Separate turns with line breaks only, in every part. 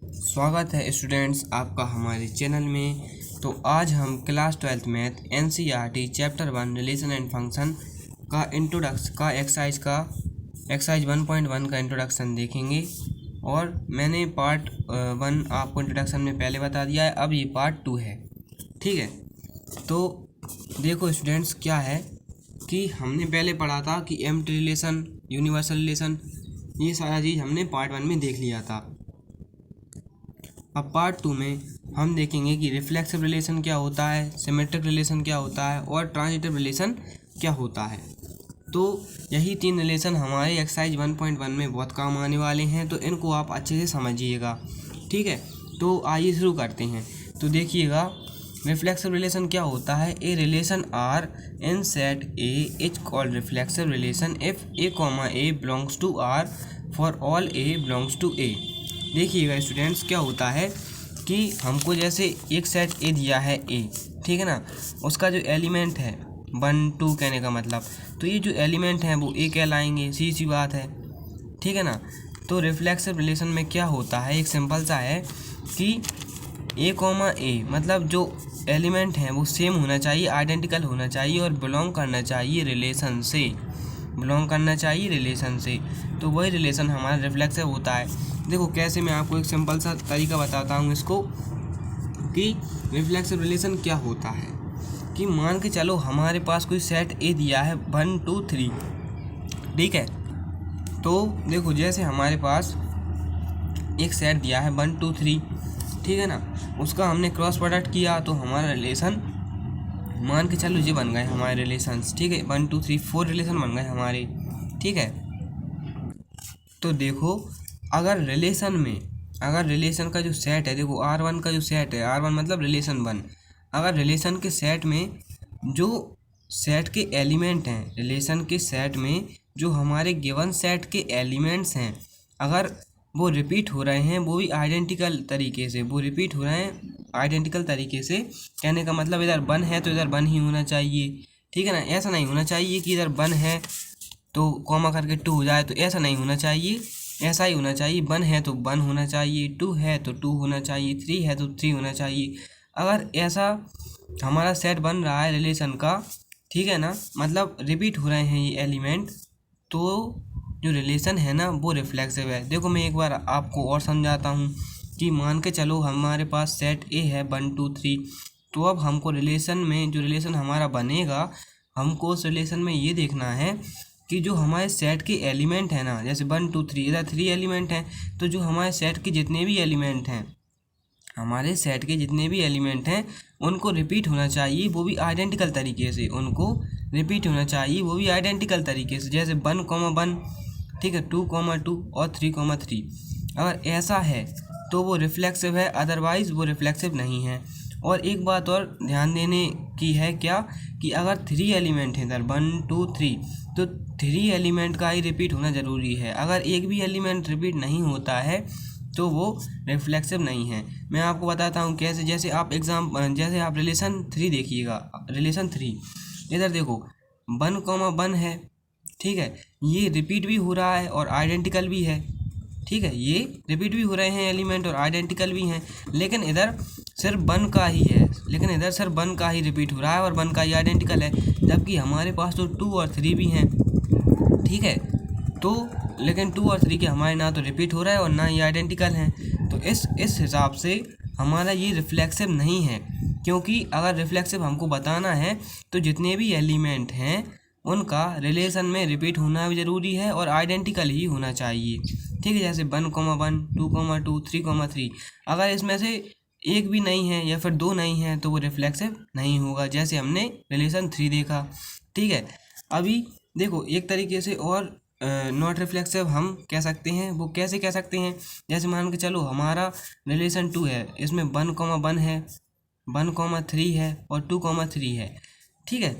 स्वागत है स्टूडेंट्स आपका हमारे चैनल में। तो आज हम class 12th math NCERT chapter 1 relation and function का एक्सरसाइज 1.1 का इंट्रोडक्शन देखेंगे। और मैंने पार्ट 1 आपको इंट्रोडक्शन में पहले बता दिया है, अब ये पार्ट 2 है। ठीक है, तो देखो स्टूडेंट्स, क्या है कि हमने पहले पढ़ा था कि एम्प्टी रिलेशन, यूनिवर्सल रिलेशन, ये सारा चीज़ हमने पार्ट 1 में देख लिया था। अब पार्ट 2 में हम देखेंगे कि रिफ्लेक्सिव रिलेशन क्या होता है, सिमेट्रिक रिलेशन क्या होता है और ट्रांजिटिव रिलेशन क्या होता है। तो यही 3 रिलेशन हमारे एक्सरसाइज 1.1 में बहुत काम आने वाले हैं, तो इनको आप अच्छे से समझिएगा। ठीक है, तो आइए शुरू करते हैं। तो देखिएगा, रिफ्लेक्सिव रिलेशन क्या होता है। A relation R in set A is called reflexive relation if a comma a belongs to R for all A belongs to A. देखिएगा स्टूडेंट्स, क्या होता है कि हमको जैसे एक सेट ए दिया है ए, ठीक है ना, उसका जो एलिमेंट है 1 2 कहने का मतलब, तो ये जो एलिमेंट हैं वो ए कहलाएंगे, सी बात है। ठीक है ना। तो रिफ्लेक्सिव रिलेशन में क्या होता है, एक सिंपल सा है कि ए कॉमा ए मतलब जो एलिमेंट हैं वो सेम होना चाहिए, आइडेंटिकल होना चाहिए और बिलोंग करना चाहिए रिलेशन से, तो वही रिलेशन हमारा रिफ्लेक्सिव होता है। देखो कैसे, मैं आपको एक सिंपल सा तरीका बताता हूँ इसको कि रिफ्लेक्सिव रिलेशन क्या होता है। कि मान के चलो हमारे पास कोई सेट ए दिया है 1 2 3, ठीक है। तो देखो जैसे हमारे पास एक सेट दिया है 1 2 3, ठीक है ना, उसका हमने क्रॉस प्रोडक्ट किया तो हमारा रिलेशन मान के चलो ये बन गए हमारे रिलेशंस। ठीक है, 1 2 3 4 रिलेशन बन गए हमारे। ठीक है, तो देखो अगर रिलेशन का जो सेट है, देखो R1 का जो सेट है, R1 मतलब रिलेशन 1, अगर रिलेशन के सेट में जो सेट के एलिमेंट हैं, रिलेशन के सेट में जो हमारे गिवन सेट के एलिमेंट्स हैं, अगर वो रिपीट हो रहे हैं, वो भी आइडेंटिकल तरीके से कहने का मतलब इधर 1 है तो इधर 1 ही होना चाहिए। ठीक है ना, ऐसा नहीं होना चाहिए कि इधर 1 है तो कॉमा करके 2 हो जाए, तो ऐसा नहीं होना चाहिए, ऐसा ही होना चाहिए। 1 है तो 1 होना चाहिए, 2 है तो 2 होना चाहिए, 3 है तो 3 होना चाहिए। अगर ऐसा हमारा सेट बन रहा है रिलेशन का, ठीक है ना, मतलब रिपीट हो रहे हैं ये एलिमेंट, तो जो रिलेशन है ना वो रिफ्लेक्सिव है। देखो मैं एक बार आपको और समझाता हूँ कि मान के चलो हमारे पास सेट ए है 1 2 3, तो अब हमको रिलेशन में जो रिलेशन हमारा बनेगा, हमको उस रिलेशन में ये देखना है कि जो हमारे सेट के एलिमेंट हैं ना, जैसे 1 2 3 इधर 3 एलिमेंट हैं, तो जो हमारे सेट के जितने भी एलिमेंट हैं उनको रिपीट होना चाहिए, वो भी आइडेंटिकल तरीके से, जैसे 1 1, ठीक है, 2 2 और 3 3। अगर ऐसा है तो वो रिफ्लेक्सिव है, अदरवाइज़ वो रिफ्लेक्सिव नहीं है। और एक बात और ध्यान देने की है, क्या कि अगर 3 एलिमेंट हैं इधर 1 2 3, तो 3 एलिमेंट का ही रिपीट होना ज़रूरी है। अगर एक भी एलिमेंट रिपीट नहीं होता है तो वो रिफ्लेक्सिव नहीं है। मैं आपको बताता हूँ कैसे। जैसे आप रिलेशन 3 देखिएगा, रिलेशन 3 इधर देखो 1 1 है, ठीक है, ये रिपीट भी हो रहा है और आइडेंटिकल भी है। ठीक है, ये रिपीट भी हो रहे हैं एलिमेंट और आइडेंटिकल भी हैं, लेकिन इधर सिर्फ 1 का ही रिपीट हो रहा है और 1 का ही आइडेंटिकल है, जबकि हमारे पास तो 2 और 3 भी हैं। ठीक है, तो लेकिन 2 और 3 के हमारे ना तो रिपीट हो रहा है और ना ही आइडेंटिकल हैं, तो इस हिसाब से हमारा ये रिफ्लेक्सिव नहीं है। क्योंकि अगर रिफ्लेक्सिव हमको बताना है तो जितने भी एलिमेंट हैं उनका रिलेशन में रिपीट होना भी ज़रूरी है और आइडेंटिकल ही होना चाहिए। ठीक है, जैसे 1 1 2 2 3 3, अगर इसमें से एक भी नहीं है या फिर 2 नहीं है तो वो रिफ्लेक्सिव नहीं होगा, जैसे हमने रिलेशन 3 देखा। ठीक है, अभी देखो एक तरीके से और नॉट रिफ्लेक्सिव हम कह सकते हैं। वो कैसे कह सकते हैं, जैसे मान के चलो हमारा रिलेशन 2 है, इसमें 1 1 है, 1 3 है और 2 3 है। ठीक है,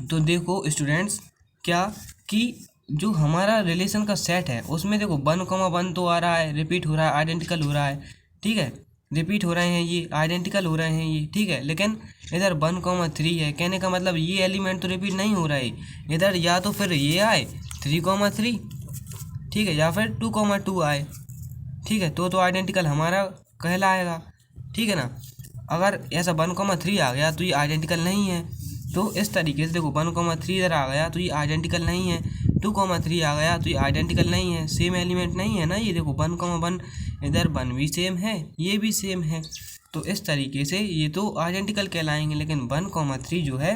तो देखो स्टूडेंट्स, क्या कि जो हमारा रिलेशन का सेट है उसमें देखो 1 1 तो आ रहा है, रिपीट हो रहा है, आइडेंटिकल हो रहा है। ठीक है, रिपीट हो रहे हैं ये, आइडेंटिकल हो रहे हैं ये। ठीक है, लेकिन इधर 1 3 है, कहने का मतलब ये एलिमेंट तो रिपीट नहीं हो रहा है इधर, या तो फिर ये आए 3 3, ठीक है, या फिर 2 2 आए। ठीक है, तो आइडेंटिकल हमारा कहलाएगा, ठीक है ना। अगर ऐसा 1,3 आ गया तो ये आइडेंटिकल नहीं है। तो इस तरीके से देखो 1,3 इधर आ गया तो ये आइडेंटिकल नहीं है, 2,3 आ गया तो ये आइडेंटिकल नहीं है, सेम एलिमेंट नहीं है ना। ये देखो 1,1 इधर 1 भी सेम है, ये भी सेम है, तो इस तरीके से ये तो आइडेंटिकल कहलाएंगे। लेकिन 1,3 जो है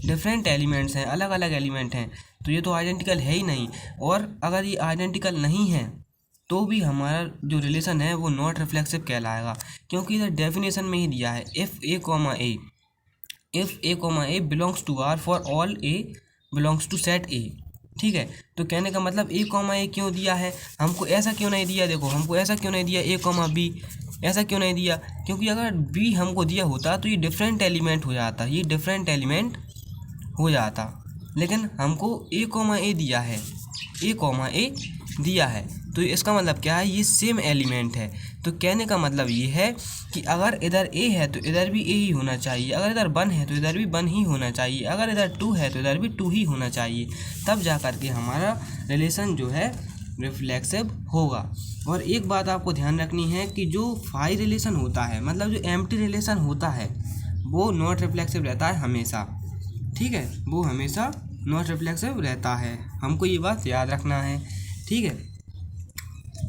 डिफरेंट एलिमेंट्स हैं, अलग अलग एलिमेंट हैं, तो ये तो आइडेंटिकल है ही नहीं। और अगर ये आइडेंटिकल नहीं है तो भी हमारा जो रिलेशन है वो नॉट रिफ्लेक्सिव कहलाएगा, क्योंकि इधर डेफिनेशन में ही दिया है if A belongs to R for all A belongs to set A. ठीक है, तो कहने का मतलब ए क्यों दिया है हमको, ऐसा क्यों नहीं दिया, देखो हमको ऐसा क्यों नहीं दिया ए ऐसा क्यों नहीं दिया, क्योंकि अगर बी हमको दिया होता तो ये डिफरेंट एलिमेंट हो जाता, ये डिफरेंट एलिमेंट हो जाता। लेकिन हमको ए दिया है, ए दिया है, तो इसका मतलब क्या है, ये सेम एलिमेंट है। तो कहने का मतलब ये है कि अगर इधर ए है तो इधर भी ए ही होना चाहिए, अगर इधर 1 है तो इधर भी 1 ही होना चाहिए, अगर इधर 2 है तो इधर भी 2 ही होना चाहिए, तब जा कर के हमारा रिलेशन जो है रिफ्लेक्सिव होगा। और एक बात आपको ध्यान रखनी है कि जो फाई रिलेशन होता है, मतलब जो एम्प्टी रिलेशन होता है, वो नॉट रिफ्लेक्सिव रहता है हमेशा। ठीक है, वो हमेशा नॉट रिफ्लेक्सिव रहता है, हमको ये बात याद रखना है। ठीक है,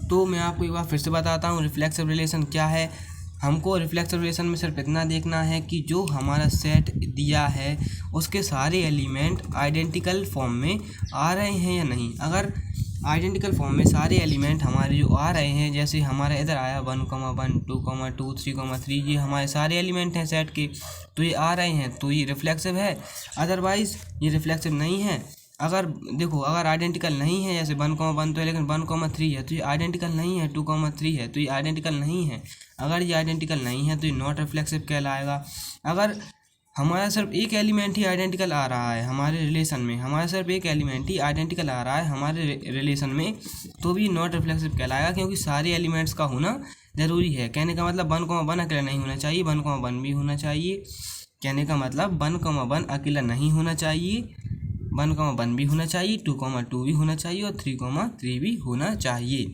तो मैं आपको एक बार फिर से बताता हूँ रिफ्लेक्सिव रिलेशन क्या है। हमको रिफ्लेक्सिव रिलेशन में सिर्फ इतना देखना है कि जो हमारा सेट दिया है उसके सारे एलिमेंट आइडेंटिकल फॉर्म में आ रहे हैं या नहीं। अगर आइडेंटिकल फॉर्म में सारे एलिमेंट हमारे जो आ रहे हैं, जैसे हमारा इधर आया 1,1 2,2 3,3, ये हमारे सारे एलिमेंट हैं सेट के, तो ये आ रहे हैं तो ये रिफ्लेक्सिव है, अदरवाइज़ ये रिफ्लेक्सिव नहीं है। अगर देखो अगर आइडेंटिकल नहीं है, जैसे 1,1 तो है लेकिन 1,3 है तो ये आइडेंटिकल नहीं है, 2,3 है तो ये आइडेंटिकल नहीं है। अगर ये आइडेंटिकल नहीं है तो ये नॉट रिफ्लेक्सिव कहलाएगा। अगर हमारा सिर्फ एक एलिमेंट ही आइडेंटिकल आ रहा है हमारे रिलेशन में, हमारा सिर्फ एक एलिमेंट ही आइडेंटिकल आ रहा है हमारे रिलेशन में, तो भी नॉट रिफ्लेक्सिव कहलाएगा, क्योंकि सारे एलिमेंट्स का होना ज़रूरी है। कहने का मतलब 1,1 अकेला नहीं होना चाहिए, 1,1 भी होना चाहिए। कहने का मतलब 1,1 अकेला नहीं होना चाहिए, 1,1 भी होना चाहिए, 2,2 भी होना चाहिए और 3,3 भी होना चाहिए।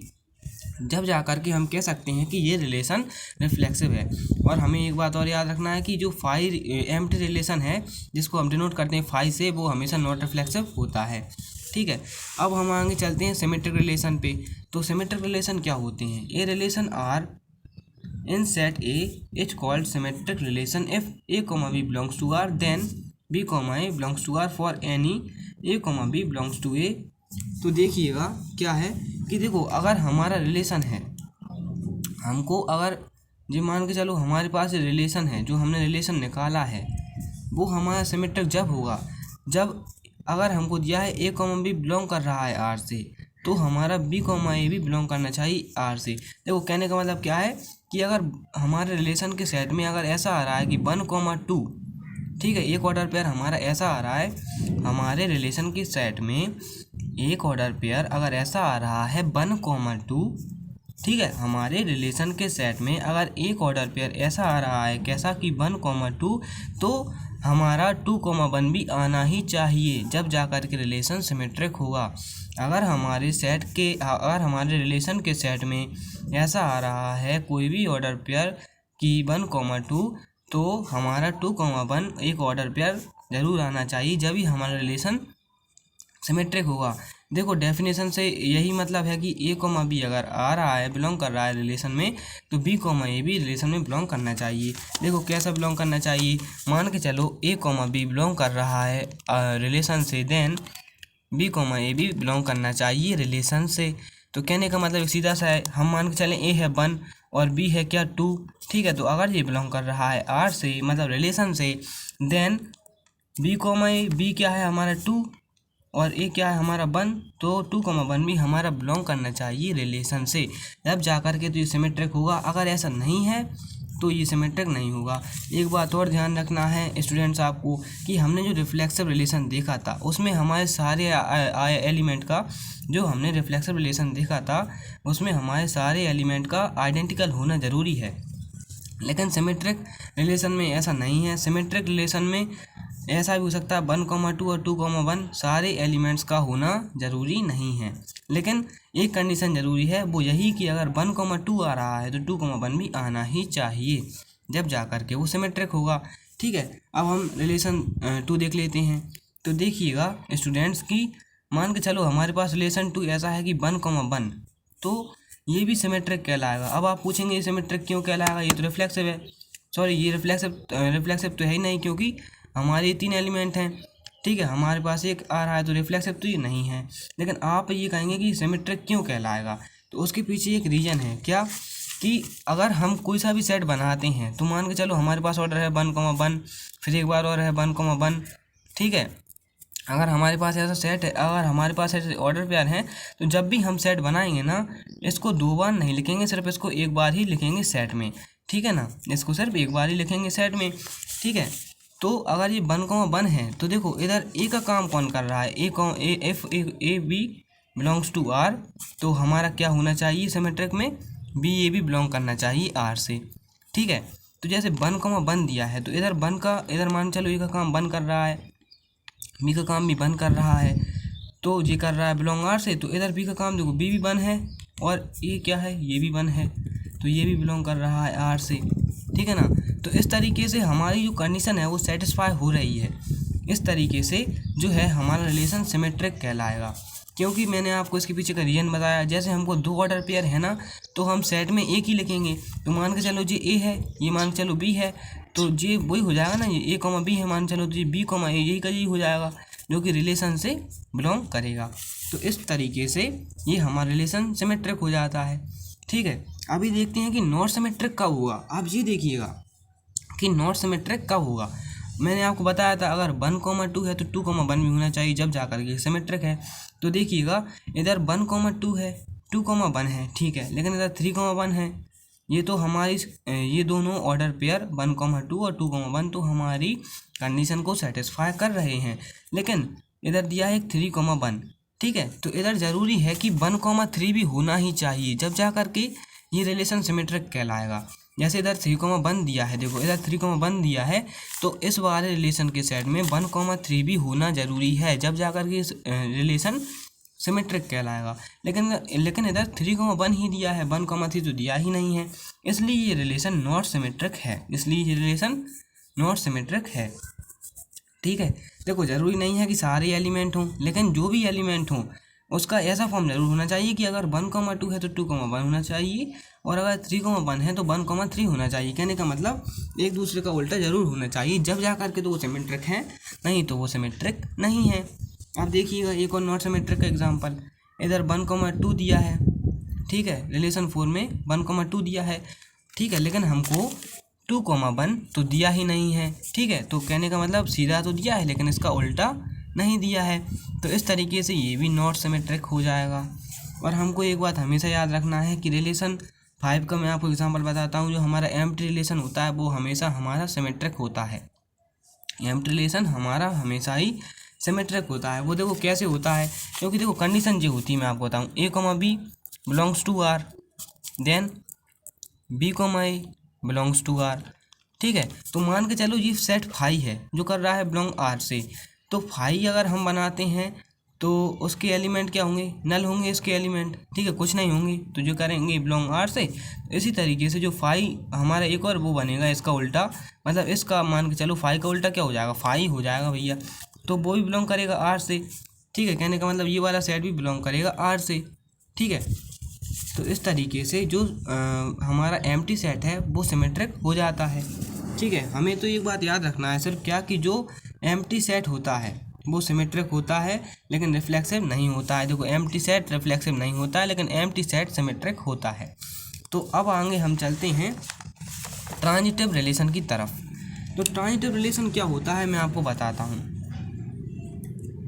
जब जा कर के हम कह सकते हैं कि ये रिलेशन रिफ्लेक्सिव है। और हमें एक बात और याद रखना है कि जो फाई एम्प्टी रिलेशन है, जिसको हम डिनोट करते हैं फाई से, वो हमेशा नॉट रिफ्लेक्सिव होता है। ठीक है, अब हम आगे चलते हैं सिमेट्रिक रिलेशन पे। तो सिमेट्रिक रिलेशन क्या होते हैं, a relation R in set A is called symmetric relation if a B belongs to R, then b a belongs to R for any a B belongs to A. तो देखिएगा क्या है कि देखो अगर हमारा रिलेशन है, हमको अगर जो मान के चलो हमारे पास रिलेशन है, जो हमने रिलेशन निकाला है वो हमारा सिमेट्रिक जब होगा जब अगर हमको दिया है ए बी बिलोंग कर रहा है आर से, तो हमारा बी ए भी बिलोंग करना चाहिए आर से। देखो कहने का मतलब क्या है कि अगर हमारे रिलेशन के सेट में अगर ऐसा आ रहा है कि 1,2, ठीक है, एक ऑर्डर पेयर हमारा ऐसा आ रहा है हमारे रिलेशन के सेट में, एक ऑर्डर पेयर अगर ऐसा आ रहा है 1,2, ठीक है, हमारे रिलेशन के सेट में अगर एक ऑर्डर पेयर ऐसा आ रहा है कैसा कि 1,2, तो हमारा 2,1 भी आना ही चाहिए, जब जाकर के रिलेशन सिमेट्रिक होगा। अगर हमारे रिलेशन के सेट में ऐसा आ रहा है कोई भी ऑर्डर पेयर कि 1,2, तो हमारा 2,1 एक ऑर्डर पेयर ज़रूर आना चाहिए, जब ही हमारा रिलेशन सिमेट्रिक होगा। देखो डेफिनेशन से यही मतलब है कि ए बी अगर आ रहा है, बिलोंग कर रहा है रिलेशन में, तो बी ए भी रिलेशन में बिलोंग करना चाहिए। देखो कैसा बिलोंग करना चाहिए, मान के चलो ए बी बिलोंग कर रहा है रिलेशन से, देन बी ए भी बिलोंग करना चाहिए रिलेशन से। तो कहने का मतलब सीधा सा है, हम मान के चलें ए है 1 और बी है क्या 2, ठीक है, तो अगर ये बिलोंग कर रहा है आर से मतलब रिलेशन से, देन बी क्या है हमारा 2 और ए क्या है हमारा 1, तो 2,1 भी हमारा बिलोंग करना चाहिए रिलेशन से, जब जा कर के तो ये सिमेट्रिक होगा। अगर ऐसा नहीं है तो ये सिमेट्रिक नहीं होगा। एक बात और ध्यान रखना है स्टूडेंट्स आपको कि हमने जो रिफ्लेक्सिव रिलेशन देखा था उसमें हमारे सारे एलिमेंट का, जो हमने रिफ्लेक्सिव रिलेशन देखा था उसमें हमारे सारे एलिमेंट का आइडेंटिकल होना ज़रूरी है, लेकिन सिमेट्रिक रिलेशन में ऐसा नहीं है। सिमेट्रिक रिलेशन में ऐसा भी हो सकता है 1,2 और 2,1 सारे एलिमेंट्स का होना ज़रूरी नहीं है, लेकिन एक कंडीशन ज़रूरी है, वो यही कि अगर 1,2 आ रहा है तो 2,1 भी आना ही चाहिए, जब जा कर के वो सिमेट्रिक होगा। ठीक है, अब हम रिलेशन 2 देख लेते हैं। तो देखिएगा स्टूडेंट्स की मान के चलो हमारे पास रिलेशन 2 ऐसा है कि 1,1, तो ये भी सिमेट्रिक कहलाएगा। अब आप पूछेंगे ये सिमेट्रिक क्यों कहलाएगा, ये तो रिफ्लेक्सिव है। सॉरी, ये रिफ्लेक्सिव तो है ही नहीं, क्योंकि हमारे 3 एलिमेंट हैं। ठीक है, हमारे पास एक आ रहा है तो रिफ्लेक्सिव तो ये नहीं है। लेकिन आप ये कहेंगे कि सिमेट्रिक क्यों कहलाएगा, तो उसके पीछे एक रीज़न है। क्या कि अगर हम कोई सा भी सेट बनाते हैं तो मान के चलो हमारे पास ऑर्डर है 1,1, फिर एक बार और है 1,1। ठीक है, अगर हमारे पास ऐसा सेट है, अगर हमारे पास ऐसे ऑर्डर पेयर हैं, तो जब भी हम सेट बनाएंगे ना, इसको 2 बार नहीं लिखेंगे, सिर्फ इसको एक बार ही लिखेंगे सेट में। ठीक है ना, इसको सिर्फ एक बार ही लिखेंगे सेट में। ठीक है, तो अगर ये 1,1 है तो देखो इधर ए का काम कौन कर रहा है, A B belongs to R, तो हमारा क्या होना चाहिए सिमेट्रिक में, बी ए भी बिलोंग करना चाहिए आर से। ठीक है, तो जैसे 1,1 दिया है तो इधर इधर मान चलो ए का काम 1 कर रहा है, बी का काम भी 1 कर रहा है, तो ये कर रहा है बिलोंग आर से, तो इधर बी का काम देखो बी भी 1 है और ये क्या है, ये भी 1 है, तो ये भी बिलोंग कर रहा है आर से। ठीक है ना, तो इस तरीके से हमारी जो कंडीशन है वो सेटिस्फाई हो रही है। इस तरीके से जो है हमारा रिलेशन सिमेट्रिक कहलाएगा, क्योंकि मैंने आपको इसके पीछे का रीजन बताया। जैसे हमको 2 ऑर्डर पेयर है ना, तो हम सेट में एक ही लिखेंगे। तो मान के चलो जी ए है, ये मान के चलो बी है, तो ये वही हो जाएगा ना, ये ए कॉमा बी है, मान चलो तो ये बी कॉमा ए, यही का यही हो जाएगा, जो कि रिलेशन से बिलोंग करेगा। तो इस तरीके से ये हमारा रिलेशन सिमेट्रिक हो जाता है। ठीक है, अभी देखते हैं कि नॉट सिमेट्रिक कब होगा। आप ये देखिएगा कि नॉट सिमेट्रिक कब होगा। मैंने आपको बताया था अगर 1,2 है तो 2,1 भी होना चाहिए, जब जा कर के सिमेट्रिक है। तो देखिएगा इधर 1,2 है, 2,1 है, ठीक है, लेकिन इधर 3,1 है। ये तो हमारी ये दोनों ऑर्डर पेयर 1,2 और 2,1 तो हमारी कंडीशन को सेटिस्फाई कर रहे हैं। लेकिन इधर दिया है 3,1, ठीक है, तो इधर ज़रूरी है कि 1,3 भी होना ही चाहिए, जब जा कर के ये रिलेशन सिमेट्रिक कहलाएगा। जैसे इधर 3,1 दिया है, देखो इधर 3,1 दिया है, तो इस वाले रिलेशन के सेट में 1,3 भी होना ज़रूरी है, जब जा कर के रिलेशन सिमेट्रिक कहलाएगा। लेकिन इधर 3,1 ही दिया है, 1,3 तो दिया ही नहीं है, इसलिए ये रिलेशन नॉट सिमेट्रिक है। ठीक है, देखो ज़रूरी नहीं है कि सारे एलिमेंट हों, लेकिन जो भी एलिमेंट हों उसका ऐसा फॉर्म जरूर होना चाहिए कि अगर 1,2 है तो 2,1 होना चाहिए, और अगर 3,1 है तो 1,3 होना चाहिए। कहने का मतलब एक दूसरे का उल्टा जरूर होना चाहिए, जब जा करके तो वो सिमेट्रिक है, नहीं तो वो सिमेट्रिक नहीं है। अब देखिएगा एक और नॉट सिमेट्रिक का एग्जांपल, इधर 1,2 दिया है, ठीक है, रिलेशन 4 में 1,2 दिया है, ठीक है, लेकिन हमको 2,1 तो दिया ही नहीं है। ठीक है, तो कहने का मतलब सीधा तो दिया है लेकिन इसका उल्टा नहीं दिया है, तो इस तरीके से ये भी नॉट सिमेट्रिक हो जाएगा। और हमको एक बात हमेशा याद रखना है कि रिलेशन 5 का मैं आपको एग्जांपल बताता हूँ, जो हमारा एम्प्टी रिलेशन होता है वो हमेशा हमारा सिमेट्रिक होता है। एम्प्टी रिलेशन हमारा हमेशा ही सिमेट्रिक होता है। वो देखो कैसे होता है, क्योंकि देखो कंडीशन जो होती है मैं आपको बताऊँ, a comma B belongs to R, then b comma a belongs to R. ठीक है, तो मान के चलो ये सेट फाई है जो कर रहा है बिलोंग आर से, तो फाई अगर हम बनाते हैं तो उसके एलिमेंट क्या होंगे, नल होंगे इसके एलिमेंट, ठीक है, कुछ नहीं होंगे, तो जो करेंगे बिलोंग आर से। इसी तरीके से जो फाई हमारा एक और वो बनेगा इसका उल्टा, मतलब इसका मान के चलो फाई का उल्टा क्या हो जाएगा, फाई हो जाएगा भैया, तो वो भी बिलोंग करेगा आर से। ठीक है, कहने का मतलब ये वाला सेट भी बिलोंग करेगा आर से। ठीक है, तो इस तरीके से जो हमारा एम्प्टी सेट है वो सिमेट्रिक हो जाता है। ठीक है, हमें तो एक बात याद रखना है सिर्फ क्या, कि जो एम्प्टी सेट होता है वो सिमेट्रिक होता है लेकिन रिफ्लेक्सिव नहीं होता है। देखो एम्प्टी सेट रिफ्लेक्सिव नहीं होता है लेकिन एम्प्टी सेट सिमेट्रिक होता है। तो अब आगे हम चलते हैं ट्रांजिटिव रिलेशन की तरफ। तो ट्रांजिटिव रिलेशन क्या होता है मैं आपको बताता हूँ।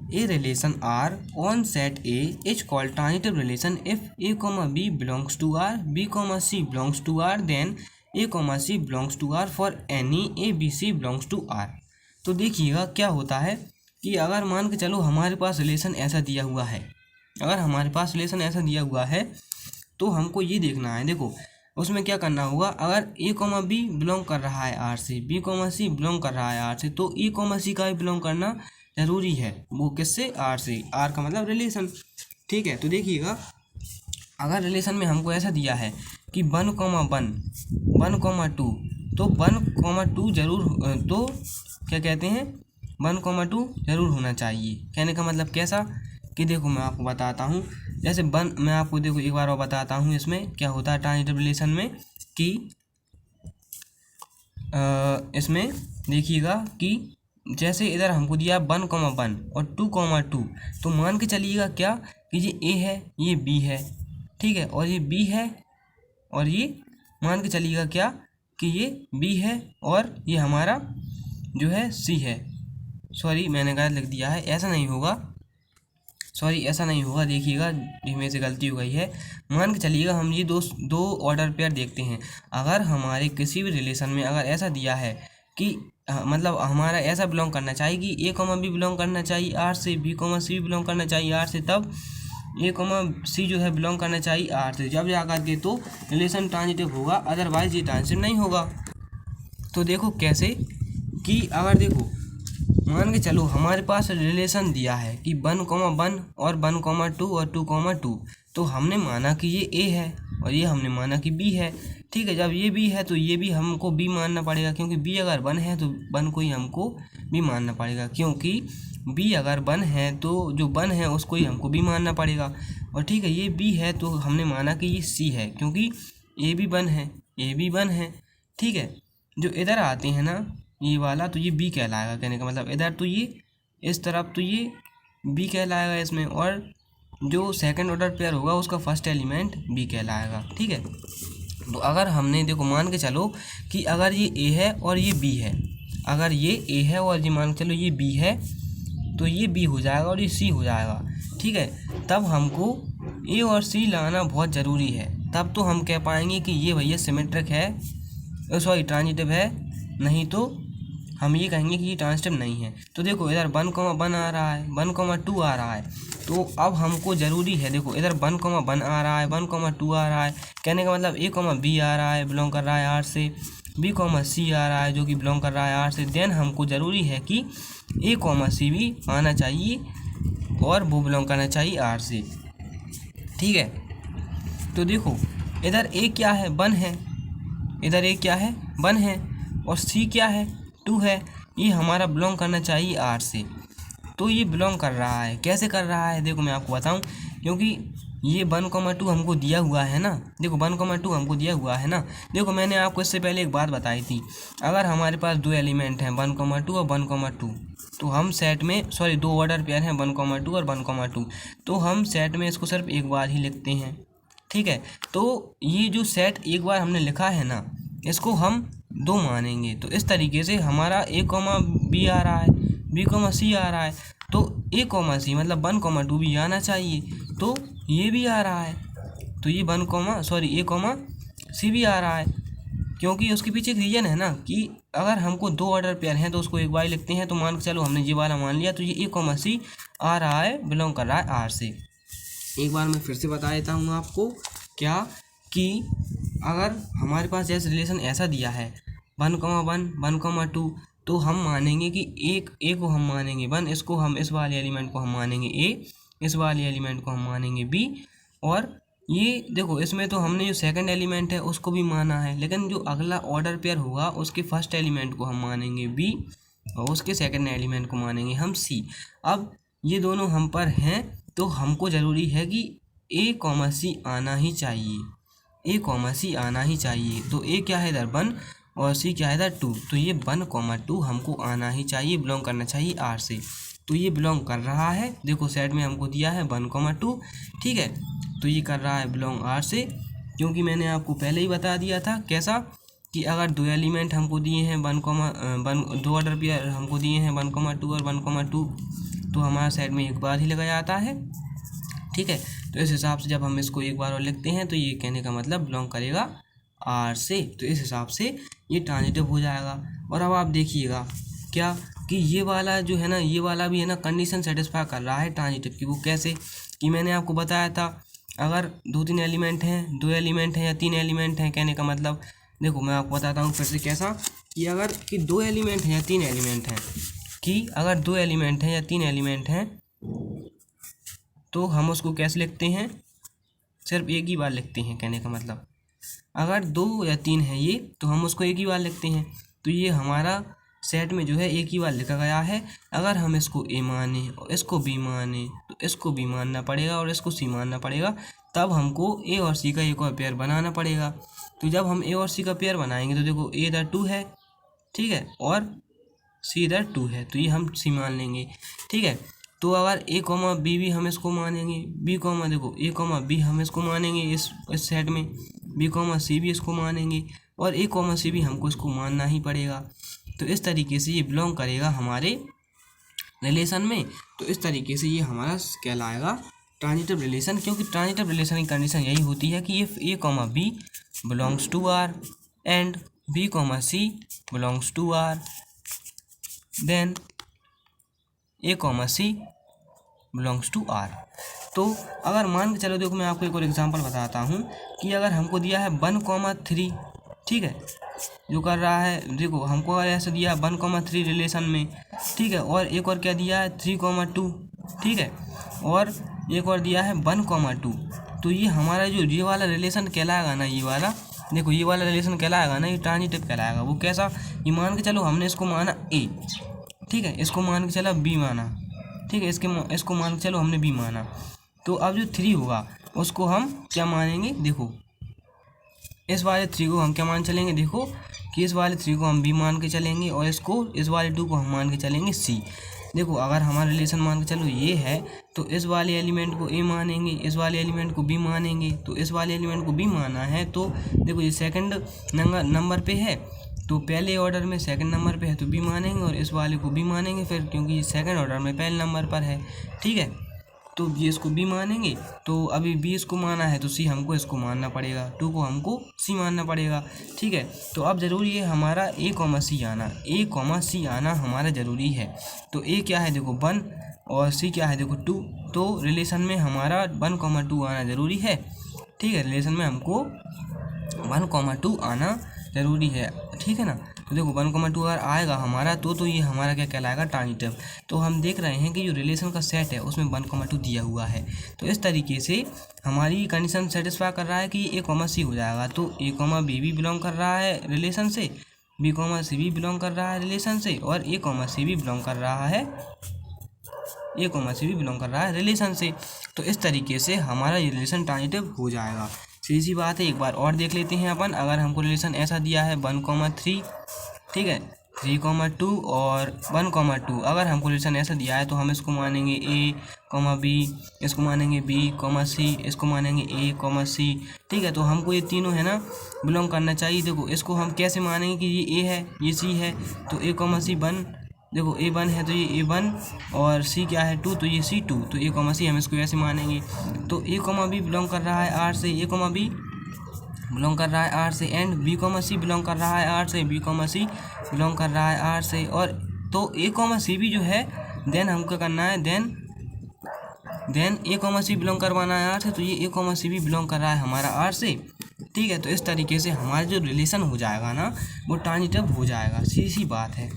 A relation R on set A is called transitive relation if A, B belongs to R, B, C belongs to R, then A, C belongs to R for any A, B, C belongs to R। तो देखिएगा क्या होता है कि अगर मान के चलो हमारे पास रिलेशन ऐसा दिया हुआ है, तो हमको ये देखना है। देखो उसमें क्या करना होगा, अगर ए कॉमा बी बिलोंग कर रहा है आर से, बी कॉमा सी बिलोंग कर रहा है आर से, तो ए कॉमा सी का भी बिलोंग करना जरूरी है। वो किससे? आर से। आर का मतलब रिलेशन। ठीक है, तो देखिएगा, अगर रिलेशन में हमको ऐसा दिया है कि 1,1 तो 1,2 जरूर, तो क्या कहते हैं, 1,2 जरूर होना चाहिए। कहने का मतलब कैसा कि देखो मैं आपको बताता हूँ, जैसे मैं आपको देखो एक बार और बताता हूँ इसमें क्या होता है ट्रांजिटिव रिलेशन में, कि इसमें देखिएगा कि जैसे इधर हमको दिया 1,1 और 2,2, तो मान के चलिएगा क्या कि ये ए है, ये बी है, ठीक है, और ये बी है, और ये मान के चलिएगा क्या कि ये बी है, और ये हमारा जो है सी है। सॉरी मैंने गलत लिख दिया है, ऐसा नहीं होगा, सॉरी ऐसा नहीं होगा, देखिएगा ये मेरे से गलती हो गई है। मान के चलिएगा हम ये दो ऑर्डर पेयर देखते हैं। अगर हमारे किसी भी रिलेशन में अगर ऐसा दिया है कि मतलब हमारा ऐसा बिलोंग करना चाहिए कि ए कॉमा बी बिलोंग करना चाहिए आर से, बी कॉमा सी बिलोंग करना चाहिए आर से, तब ए कॉमा सी जो है बिलोंग करना चाहिए आर से, जब जा करके तो रिलेशन ट्रांजिटिव होगा, अदरवाइज ये ट्रांजिटिव नहीं होगा। तो देखो कैसे कि अगर देखो मान के चलो हमारे पास रिलेशन दिया है कि 1,1 और 1,2 और 2,2, तो हमने माना कि ये ए है और ये हमने माना कि बी है। ठीक है, जब ये बी है तो ये भी हमको बी मानना पड़ेगा, क्योंकि बी अगर 1 है तो 1 को ही हमको बी मानना पड़ेगा, क्योंकि बी अगर 1 है तो जो 1 है उसको ही हमको बी मानना पड़ेगा। और ठीक है, ये बी है तो हमने माना कि ये सी है, क्योंकि ए भी 1 है, ए भी 1 है। ठीक है, जो इधर आते हैं ना ये वाला, तो ये बी कहलाएगा। कहने का मतलब इधर तो ये इस तरफ तो ये बी कहलाएगा इसमें, और जो सेकंड ऑर्डर पेयर होगा उसका फर्स्ट एलिमेंट बी कहलाएगा। ठीक है, तो अगर हमने देखो मान के चलो कि अगर ये ए है और ये बी है, अगर ये ए है और ये मान के चलो ये बी है, तो ये बी हो जाएगा और ये सी हो जाएगा। ठीक है, तब हमको ए और सी लाना बहुत ज़रूरी है, तब तो हम कह पाएंगे कि ये भैया सिमेट्रिक है, सॉरी ट्रांजिटिव है, नहीं तो हम ये कहेंगे कि ये ट्रांजिटिव नहीं है। तो देखो इधर 1,1 आ रहा है, 1,2 आ रहा है, तो अब हमको ज़रूरी है, देखो इधर 1,1 आ रहा है, 1,2 आ रहा है, कहने का मतलब ए कॉमा बी आ रहा है, बिलोंग कर रहा है आर से, बी कॉमा सी आ रहा है जो कि बिलोंग कर रहा है आर से, देन हमको ज़रूरी है कि ए कॉमा सी भी आना चाहिए और वो बिलोंग करना चाहिए आर से। ठीक है, तो देखो इधर ए क्या है, 1 है, इधर ए क्या है, 1 है, और सी क्या है, 2 है, ये हमारा बिलोंग करना चाहिए आर से। तो ये बिलोंग कर रहा है, कैसे कर रहा है देखो मैं आपको बताऊं, क्योंकि ये 1,2 हमको दिया हुआ है ना, देखो 1,2 हमको दिया हुआ है ना। देखो मैंने आपको इससे पहले एक बात बताई थी, अगर हमारे पास 2 एलिमेंट हैं 1,2 और 1,2, तो हम सेट में सॉरी 2 ऑर्डर पेयर हैं 1,2 और 1,2, तो हम सेट में इसको सिर्फ एक बार ही लिखते हैं। ठीक है, तो ये जो सेट एक बार हमने लिखा है ना, इसको हम 2 मानेंगे। तो इस तरीके से हमारा ए कॉमा बी आ रहा है, बी कॉमा सी आ रहा है, तो ए कॉमा सी मतलब 1,2 भी आना चाहिए, तो ये भी आ रहा है, तो ये ए कॉमा सी भी आ रहा है, क्योंकि उसके पीछे एक रीज़न है ना कि अगर हमको 2 ऑर्डर पेयर हैं तो उसको एक बार लिखते हैं। तो मान के चलो हमने ये वाला मान लिया, तो ये ए कॉमा सी आ रहा है, बिलोंग कर रहा है आर से। एक बार मैं फिर से बता देता हूँ आपको क्या, कि अगर हमारे पास जैसे रिलेशन ऐसा दिया है 1,1 1,2, तो हम मानेंगे कि ए को हम मानेंगे 1, इसको हम इस वाले एलिमेंट को हम मानेंगे ए, इस वाले एलिमेंट को हम मानेंगे बी, और ये देखो इसमें तो हमने जो सेकंड एलिमेंट है उसको भी माना है, लेकिन जो अगला ऑर्डर पेयर होगा उसके फर्स्ट एलिमेंट को हम मानेंगे बी और उसके सेकंड एलिमेंट को मानेंगे हम सी। अब ये दोनों हम पर हैं, तो हमको ज़रूरी है कि ए कॉमा सी आना ही चाहिए, ए कॉमा सी आना ही चाहिए। तो ए क्या है इधर 1 और सी क्या है इधर 2, तो ये 1,2 हमको आना ही चाहिए, बिलोंग करना चाहिए आर से। तो ये बिलोंग कर रहा है, देखो सेट में हमको दिया है 1,2, ठीक है, तो ये कर रहा है बिलोंग आर से, क्योंकि मैंने आपको पहले ही बता दिया था कैसा, कि अगर 2 एलिमेंट हमको दिए हैं 2 ऑर्डर पेयर हमको दिए हैं 1,2 और 1,2, तो हमारा सेट में एक बार ही लगा जाता है। ठीक है, तो इस हिसाब से जब हम इसको एक बार और लिखते हैं तो ये कहने का मतलब बिलोंग करेगा आर से, तो इस हिसाब से ये ट्रांजिटिव हो जाएगा। और अब आप देखिएगा क्या कि ये वाला जो है ना, ये वाला भी है ना कंडीशन सेटिस्फाई कर रहा है ट्रांजिटिव की। वो कैसे, कि मैंने आपको बताया था अगर 2-3 एलिमेंट हैं, 2 एलिमेंट हैं या 3 एलिमेंट हैं, कहने का मतलब देखो मैं आपको बताता हूँ फिर से कैसा, कि अगर कि 2 एलिमेंट हैं या 3 एलिमेंट हैं, कि अगर 2 एलिमेंट हैं या 3 एलिमेंट हैं तो हम उसको कैसे लिखते हैं, सिर्फ एक ही बार लिखते हैं। कहने का मतलब अगर 2 या 3 है ये तो हम उसको एक ही बार लिखते हैं। तो ये हमारा सेट में जो है एक ही बार लिखा गया है। अगर हम इसको ए माने और इसको बी माने तो इसको बी मानना पड़ेगा और इसको सी मानना पड़ेगा, तब हमको ए और सी का एक और पेयर बनाना पड़ेगा। तो जब हम ए और सी का पेयर बनाएंगे तो देखो ए इधर 2 है, ठीक है, और सी इधर 2 है, तो ये हम सी मान लेंगे, ठीक है। तो अगर ए कॉमा बी भी हम इसको मानेंगे, बी कॉमा देखो ए कॉमा बी हम इसको मानेंगे इस सेट में, बी कॉमा सी भी इसको मानेंगे और ए कॉमा सी भी हमको इसको मानना ही पड़ेगा। तो इस तरीके से ये बिलोंग करेगा हमारे रिलेशन में। तो इस तरीके से ये हमारा कहलाएगा ट्रांजिटिव रिलेशन, क्योंकि ट्रांजिटिव रिलेशन की कंडीशन यही होती है कि if A comma B belongs to R and B comma C belongs to R, then A comma C belongs to R. तो अगर मान के चलो, देखो मैं आपको एक और एग्जांपल बताता हूँ कि अगर हमको दिया है 1,3, ठीक है, जो कर रहा है, देखो हमको ऐसे दिया है 1,3 रिलेशन में, ठीक है, और एक और क्या दिया है 3,2, ठीक है, और एक और दिया है 1,2। तो ये हमारा जो ये वाला रिलेशन कहलाएगा ना, ये वाला देखो ये वाला रिलेशन कहलाएगा ना, ये ट्रांजिटिव कहलाएगा। वो कैसा, ये मान के चलो हमने इसको माना ए, ठीक है, इसको मान के चला बी माना, ठीक है, इसको मान के चलो हमने बी माना। तो अब जो 3 होगा उसको हम क्या मानेंगे, देखो इस वाले 3 को हम क्या मान चलेंगे, देखो कि इस वाले 3 को हम बी मान के चलेंगे और इस वाले 2 को हम मान के चलेंगे सी। देखो अगर हमारा रिलेशन मान के चलो ये है तो इस वाले एलिमेंट को ए मानेंगे, इस वाले एलिमेंट को बी मानेंगे। तो इस वाले एलिमेंट को बी माना है तो देखो ये सेकंड नंबर पे है, तो पहले ऑर्डर में सेकंड नंबर पे है तो बी मानेंगे, और इस वाले को बी मानेंगे फिर, क्योंकि ये सेकंड ऑर्डर में पहले नंबर पर है, ठीक है। तो ये इसको बी मानेंगे, तो अभी बी इसको माना है तो सी हमको इसको मानना पड़ेगा, 2 को हमको सी मानना पड़ेगा, ठीक है। तो अब ज़रूरी है हमारा ए कॉमा सी आना, ए कॉमा सी आना हमारा ज़रूरी है। तो ए क्या है देखो 1 और सी क्या है देखो 2, तो रिलेशन में हमारा 1,2 आना ज़रूरी है, ठीक है। रिलेशन में हमको 1,2 आना ज़रूरी है, ठीक है ना। तो देखो 1,2 अगर आएगा हमारा तो ये हमारा क्या कहलाएगा, ट्रांजिटिव। तो हम देख रहे हैं कि जो रिलेशन का सेट है उसमें 1,2 दिया हुआ है। तो इस तरीके से हमारी कंडीशन सेटिस्फाई कर रहा है कि ए कॉमा सी हो जाएगा। तो ए कॉमा बी भी बिलोंग कर रहा है रिलेशन से, बी कॉमा सी भी बिलोंग कर रहा है रिलेशन से, और ए कॉमा सी भी बिलोंग कर रहा है, ए कॉमा सी भी बिलोंग कर रहा है रिलेशन से। तो इस तरीके से हमारा ये रिलेशन ट्रांजिटिव हो जाएगा। सीधी सी बात है, एक बार और देख लेते हैं अपन। अगर हमको रिलेशन ऐसा दिया है 1,3, ठीक है, 3,2 और 1,2, अगर हमको रिलेशन ऐसा दिया है तो हम इसको मानेंगे ए कॉमा बी, इसको मानेंगे बी कॉमा सी, इसको मानेंगे ए कॉमा सी, ठीक है। तो हमको ये तीनों है ना बिलोंग करना चाहिए। देखो इसको हम कैसे मानेंगे कि ये ए है ये सी है, तो ए कॉमा सी 1, देखो ए 1 है तो ये A1 और सी क्या है 2, तो ये C2, तो ए कॉमा सी हम इसको ऐसे मानेंगे। तो ए कॉमा बी बिलोंग कर रहा है आर से, ए कॉमा बी बिलोंग कर रहा है आर से, and B comma C belong कर रहा है आर से, बी कॉमा सी बिलोंग कर रहा है आर से। और तो ए कॉमा सी भी जो है देन हमको क्या करना है, then A comma C belong करवाना है आर से, तो ये ए कॉमा सी भी बिलोंग कर रहा है हमारा आर से, ठीक है। तो इस तरीके से हमारा जो रिलेशन हो जाएगा ना वो ट्रांजिटिव हो जाएगा। सीधी सी बात है,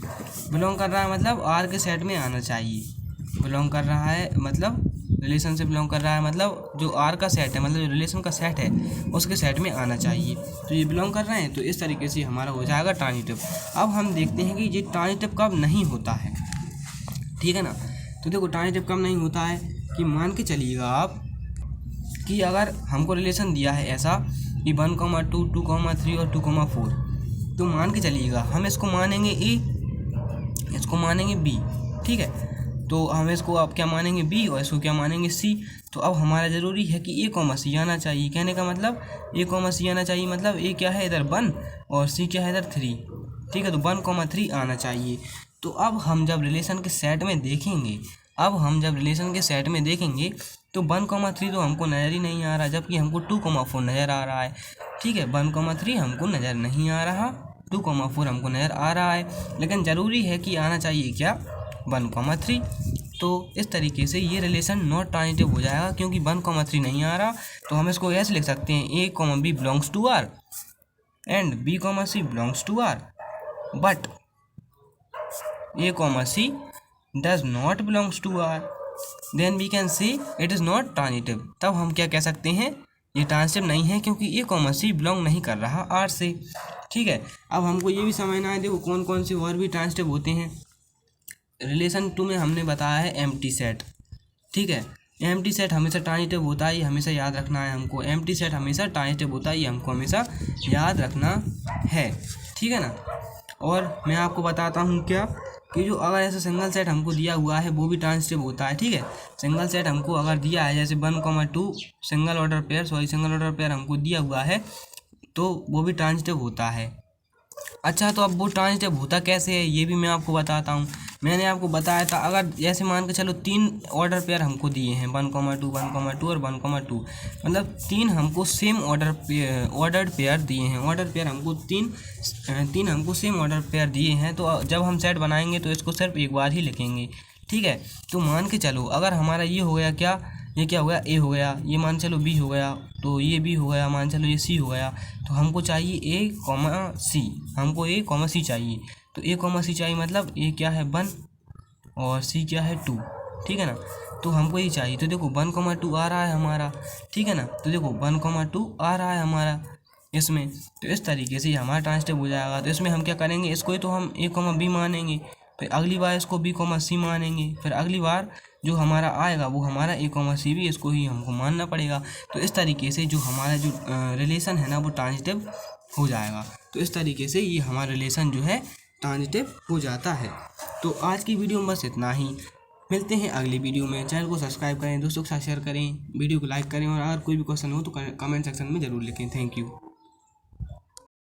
बिलोंग कर रहा है मतलब आर के सेट में आना चाहिए, बिलोंग कर रहा है मतलब रिलेशन से बिलोंग कर रहा है मतलब जो आर का सेट है, मतलब जो रिलेशन का सेट है उसके सेट में आना चाहिए। तो ये बिलोंग कर रहे हैं, तो इस तरीके से हमारा हो जाएगा ट्रांजिटिव। अब हम देखते हैं कि ये ट्रांजिटिव कब नहीं होता है, ठीक है ना। तो देखो ट्रांजिटिव कब नहीं होता है कि मान के चलिएगा आप कि अगर हमको रिलेशन दिया है ऐसा कि 1,2, 2,3 और 2,4, तो मान के चलिएगा हम इसको मानेंगे ए, इसको मानेंगे बी, ठीक है। तो हम इसको अब क्या मानेंगे बी और इसको क्या मानेंगे सी। तो अब हमारा ज़रूरी है कि ए कॉमा सी आना चाहिए। कहने का मतलब ए कॉमा सी आना चाहिए, मतलब ए क्या है इधर 1 और सी क्या है इधर 3, ठीक है। तो 1,3 आना चाहिए। तो अब हम जब रिलेशन के सेट में देखेंगे, तो 1,3 तो हमको नज़र ही नहीं आ रहा, जबकि हमको 2,4 नज़र आ रहा है, ठीक है। 1,3 हमको नज़र नहीं आ रहा, 2,4 हमको नज़र आ रहा है, लेकिन ज़रूरी है कि आना चाहिए क्या 1,3। तो इस तरीके से ये रिलेशन नॉट ट्रांजिटिव हो जाएगा, क्योंकि 1,3 नहीं आ रहा। तो हम इसको ऐसे लिख सकते हैं A, B belongs to R and B, C belongs to R, but A, C does not belongs to R, then we can see it is not transitive. तब हम क्या कह सकते हैं, ये ट्रांजिटिव नहीं है, क्योंकि A, C बिलोंग नहीं कर रहा R से। ठीक है, अब हमको ये भी समझना है, देखो कौन कौन से और भी ट्रांजिटिव होते हैं। रिलेशन 2 में हमने बताया है एम्प्टी सेट। ठीक है, एम्प्टी सेट हमेशा ट्रांजिटिव होता है, ये हमेशा याद रखना है हमको। एम्प्टी सेट हमेशा ट्रांजिटिव होता है, ये हमको हमेशा याद रखना है। ठीक है ना। और मैं आपको बताता हूँ क्या, कि जो अगर ऐसे सिंगल सेट हमको दिया हुआ है वो भी ट्रांजिटिव होता है। ठीक है, सिंगल सेट हमको अगर दिया है, जैसे 1,2 सिंगल ऑर्डर पेयर हमको दिया हुआ है, तो वो भी ट्रांजिटिव होता है। अच्छा, तो अब वो ट्रांजिटिव होता कैसे है ये भी मैं आपको बताता हूँ। मैंने आपको बताया था, अगर जैसे मान के चलो 3 ऑर्डर पेयर हमको दिए हैं 1,2 और 1,2, मतलब 3 हमको सेम ऑर्डर्ड पेयर दिए हैं। ऑर्डर पेयर हमको तीन हमको सेम ऑर्डर पेयर दिए हैं। तो जब हम सेट बनाएंगे तो इसको सिर्फ एक बार ही लिखेंगे। ठीक है, तो मान के चलो अगर हमारा ये हो गया, क्या ये क्या हो गया, A हो गया, ये मान चलो B हो गया, तो ये B हो गया, मान चलो ये C हो गया, तो हमको चाहिए A, C, हमको A, C चाहिए। तो A, C चाहिए, मतलब A क्या है 1 और C क्या है 2। ठीक है ना, तो हमको ये चाहिए। तो देखो 1,2 आ रहा है हमारा। ठीक है ना, तो देखो 1,2 आ रहा है हमारा इसमें, तो इस तरीके से हमारा ट्रांजिटिव हो जाएगा। तो इसमें हम क्या करेंगे, इसको ही तो हम A, B मानेंगे, फिर अगली बार इसको B, C मानेंगे, फिर अगली बार जो हमारा आएगा वो हमारा A, C भी, इसको ही हमको मानना पड़ेगा। तो इस तरीके से जो हमारा जो रिलेशन है ना वो ट्रांजिटिव हो जाएगा। तो इस तरीके से ये हमारा रिलेशन जो है ट्रांजिटिव हो जाता है। तो आज की वीडियो में बस इतना ही, मिलते हैं अगली वीडियो में। चैनल को सब्सक्राइब करें, दोस्तों के साथ शेयर करें, वीडियो को लाइक करें, और अगर कोई भी क्वेश्चन हो तो कमेंट सेक्शन में ज़रूर लिखें। Thank you.